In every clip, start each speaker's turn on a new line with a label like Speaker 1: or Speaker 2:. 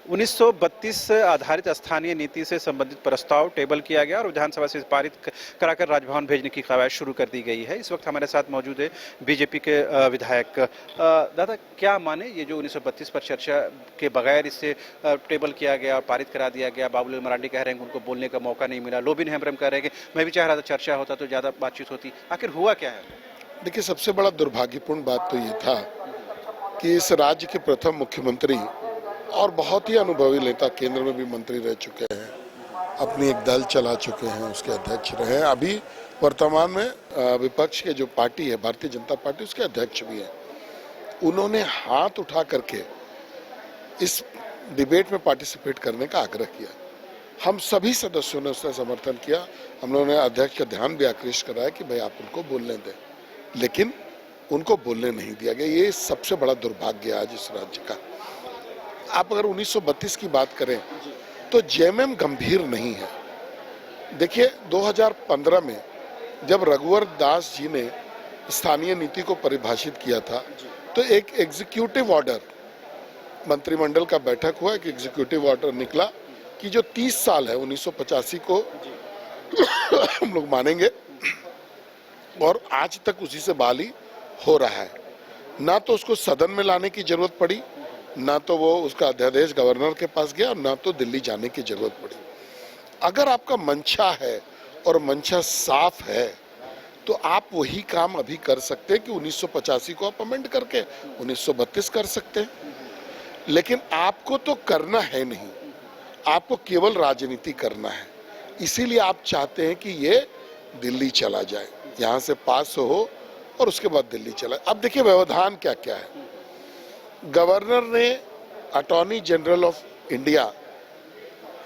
Speaker 1: 1932 आधारित स्थानीय नीति से संबंधित प्रस्ताव टेबल किया गया और विधानसभा से पारित कराकर राजभवन भेजने की कवायद शुरू कर दी गई है। इस वक्त हमारे साथ मौजूद है बीजेपी के विधायक। दादा, क्या माने ये जो 1932 पर चर्चा के बगैर इसे टेबल किया गया और पारित करा दिया गया? बाबूलाल मरांडी कह रहे हैं कि उनको बोलने का मौका नहीं मिला। लोबिन हेम्ब्रम कह रहे हैं कि मैं भी चाह रहा था चर्चा होता तो ज्यादा बातचीत होती। आखिर हुआ क्या है?
Speaker 2: देखिए, सबसे बड़ा दुर्भाग्यपूर्ण बात तो ये था कि इस राज्य के प्रथम मुख्यमंत्री और बहुत ही अनुभवी नेता, केंद्र में भी मंत्री रह चुके हैं, अपनी एक दल चला चुके हैं, उसके अध्यक्ष रहे हैं, अभी वर्तमान में विपक्ष के जो पार्टी है भारतीय जनता पार्टी, उसके अध्यक्ष भी हैं। उन्होंने हाथ उठा करके इस डिबेट में पार्टिसिपेट करने का आग्रह किया। हम सभी सदस्यों ने उसका समर्थन किया। हम लोगों ने अध्यक्ष का ध्यान भी आकृष्ट कराया कि भाई आप उनको बोलने दें, लेकिन उनको बोलने नहीं दिया गया। ये सबसे बड़ा दुर्भाग्य है आज इस राज्य का। आप अगर 1932 की बात करें तो जेएमएम गंभीर नहीं है। देखिए, 2015 में जब रघुवर दास जी ने स्थानीय नीति को परिभाषित किया था तो एक एग्जीक्यूटिव ऑर्डर, मंत्रिमंडल का बैठक हुआ, एक एग्जीक्यूटिव ऑर्डर निकला कि जो 30 साल है 1985 को हम लोग मानेंगे और आज तक उसी से बहाली हो रहा है। ना तो उसको सदन में लाने की जरूरत पड़ी, ना तो वो उसका अध्यादेश गवर्नर के पास गया, ना तो दिल्ली जाने की जरूरत पड़ी। अगर आपका मंशा है और मंशा साफ है तो आप वही काम अभी कर सकते हैं कि 1985 को आप अमेंड करके 1932 कर सकते हैं, लेकिन आपको तो करना है नहीं, आपको केवल राजनीति करना है। इसीलिए आप चाहते हैं कि ये दिल्ली चला जाए, यहाँ से पास हो और उसके बाद दिल्ली चला। अब देखिए व्यवधान क्या क्या है। गवर्नर ने अटॉर्नी जनरल ऑफ इंडिया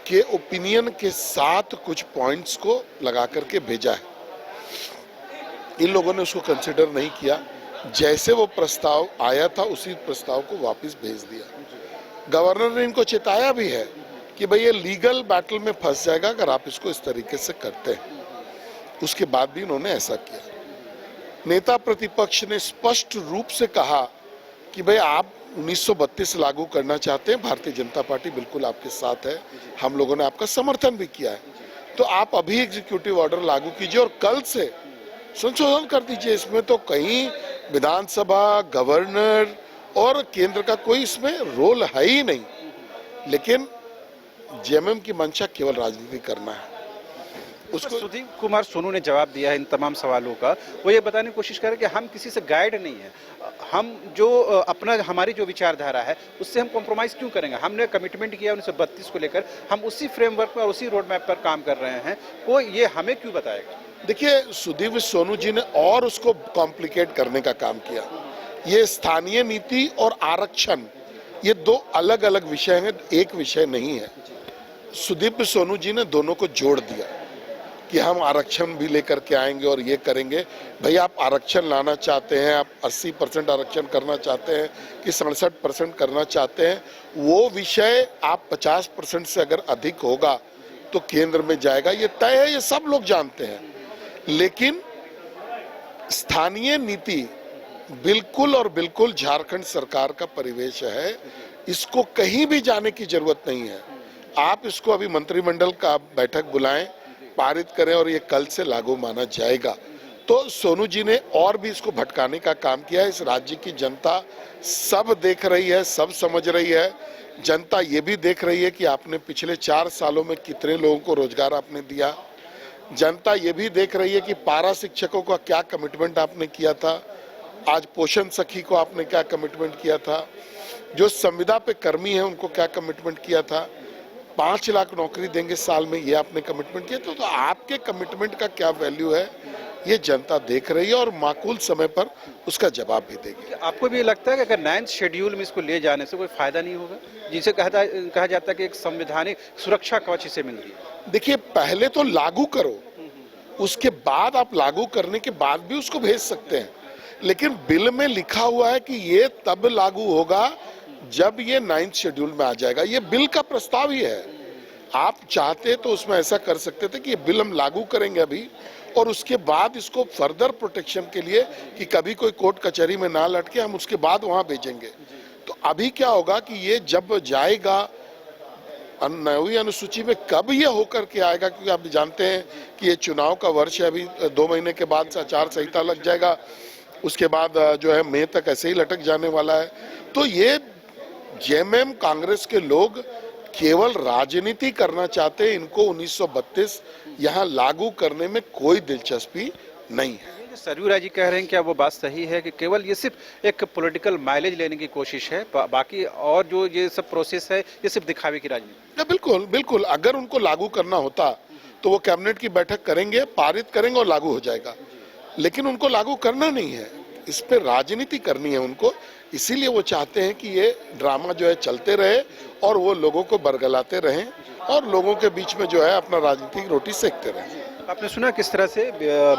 Speaker 2: के ओपिनियन के साथ कुछ पॉइंट्स को लगा करके भेजा है। इन लोगों ने उसको कंसिडर नहीं किया। जैसे वो प्रस्ताव आया था उसी प्रस्ताव को वापस भेज दिया। गवर्नर ने इनको चेताया भी है कि भाई ये लीगल बैटल में फंस जाएगा अगर आप इसको इस तरीके से करते हैं। उसके बाद भी उन्होंने ऐसा किया। नेता प्रतिपक्ष ने स्पष्ट रूप से कहा कि भाई आप 1932 लागू करना चाहते हैं, भारतीय जनता पार्टी बिल्कुल आपके साथ है, हम लोगों ने आपका समर्थन भी किया है, तो आप अभी एग्जीक्यूटिव ऑर्डर लागू कीजिए और कल से संशोधन कर दीजिए। इसमें तो कहीं विधानसभा, गवर्नर और केंद्र का कोई इसमें रोल है ही नहीं, लेकिन जेएमएम की मंशा केवल राजनीति करना है।
Speaker 1: उसको सुधीर कुमार सोनू ने जवाब दिया है इन तमाम सवालों का। वो ये बताने की कोशिश कर रहे हैं कि हम किसी से गाइड नहीं है, हम जो अपना हमारी जो विचारधारा है उससे हम कॉम्प्रोमाइज क्यों करेंगे। हमने कमिटमेंट किया 1932 को लेकर, हम उसी फ्रेमवर्क पर, उसी रोड मैप पर काम कर रहे हैं, वो ये हमें क्यों बताएगा।
Speaker 2: देखिए, सुधीर सोनू जी ने और उसको कॉम्प्लिकेट करने का काम किया। ये स्थानीय नीति और आरक्षण, ये दो अलग अलग विषय हैं, एक विषय नहीं है। सुदीप सोनू जी ने दोनों को जोड़ दिया कि हम आरक्षण भी लेकर के आएंगे और ये करेंगे। भाई आप आरक्षण लाना चाहते हैं, आप 80% आरक्षण करना चाहते हैं कि 67% करना चाहते हैं, वो विषय आप 50% से अगर अधिक होगा तो केंद्र में जाएगा, ये तय है, ये सब लोग जानते हैं। लेकिन स्थानीय नीति बिल्कुल और बिल्कुल झारखंड सरकार का परिवेश है, इसको कहीं भी जाने की जरूरत नहीं है। आप इसको अभी मंत्रिमंडल का बैठक बुलाएं, पारित करें और ये कल से लागू माना जाएगा। तो सोनू जी ने और भी इसको भटकाने का काम किया है। इस राज्य की जनता सब देख रही है, सब समझ रही है। जनता ये भी देख रही है कि आपने पिछले 4 सालों में कितने लोगों को रोजगार आपने दिया। जनता ये भी देख रही है कि पारा शिक्षकों का क्या कमिटमेंट आपने किया था, आज पोषण सखी को आपने क्या कमिटमेंट किया था, जो संविदा पे कर्मी है उनको क्या कमिटमेंट किया था, 5 लाख नौकरी देंगे साल में, ये आपने कमिटमेंट किया। तो आपके कमिटमेंट का क्या वैल्यू है, ये जनता देख रही है और माकूल समय पर उसका जवाब भी देगी।
Speaker 1: आपको भी लगता है कि अगर 9th शेड्यूल में इसको ले जाने से कोई फायदा नहीं होगा, जिसे कहा जाता है कि एक संवैधानिक सुरक्षा कवच इसे मिल रही है।
Speaker 2: देखिए, पहले तो लागू करो, उसके बाद आप लागू करने के बाद भी उसको भेज सकते हैं, लेकिन बिल में लिखा हुआ है कि ये तब लागू होगा जब ये 9th शेड्यूल में आ जाएगा। ये बिल का प्रस्ताव ही है। आप चाहते तो उसमें ऐसा कर सकते थे कि ये बिल हम लागू करेंगे अभी और उसके बाद इसको फर्दर प्रोटेक्शन के लिए कि कभी कोई कोर्ट कचहरी में ना लटके, हम उसके बाद वहां भेजेंगे। तो अभी क्या होगा कि ये जब जाएगा नवीं अनुसूची में कब ये होकर के आएगा, क्योंकि आप जानते हैं कि ये चुनाव का वर्ष है, अभी 2 महीने के बाद आचार संहिता लग जाएगा, उसके बाद जो है मई तक ऐसे ही लटक जाने वाला है। तो ये जेएमएम कांग्रेस के लोग केवल राजनीति करना चाहते हैं, इनको 1932 यहाँ लागू करने में कोई दिलचस्पी नहीं है।
Speaker 1: सरयू राय जी कह रहे हैं, क्या वो बात सही है कि केवल ये सिर्फ एक पॉलिटिकल माइलेज लेने की कोशिश है, बाकी और जो ये सब प्रोसेस है ये सिर्फ दिखावे की राजनीति?
Speaker 2: बिल्कुल बिल्कुल, अगर उनको लागू करना होता तो वो कैबिनेट की बैठक करेंगे, पारित करेंगे और लागू हो जाएगा, लेकिन उनको लागू करना नहीं है, इस पे राजनीति करनी है उनको। इसीलिए वो चाहते हैं कि ये ड्रामा जो है चलते रहे और वो लोगों को बरगलाते रहें और लोगों के बीच में जो है अपना राजनीतिक रोटी सेकते रहें।
Speaker 1: आपने सुना किस तरह से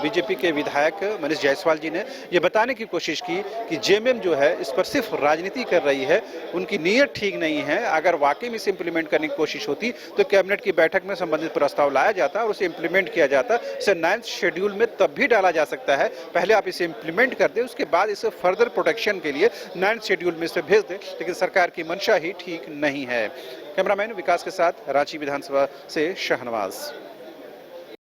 Speaker 1: बीजेपी के विधायक मनीष जायसवाल जी ने ये बताने की कोशिश की कि जेएमएम जो है इस पर सिर्फ राजनीति कर रही है, उनकी नीयत ठीक नहीं है। अगर वाकई में इसे इम्प्लीमेंट करने की कोशिश होती तो कैबिनेट की बैठक में संबंधित प्रस्ताव लाया जाता और उसे इम्प्लीमेंट किया जाता। इसे 9th शेड्यूल में तब भी डाला जा सकता है, पहले आप इसे इम्प्लीमेंट कर दें, उसके बाद इसे फर्दर प्रोटेक्शन के लिए 9th शेड्यूल में इसे भेज दें, लेकिन सरकार की मंशा ही ठीक नहीं है। कैमरामैन विकास के साथ रांची विधानसभा से शाहनवाज।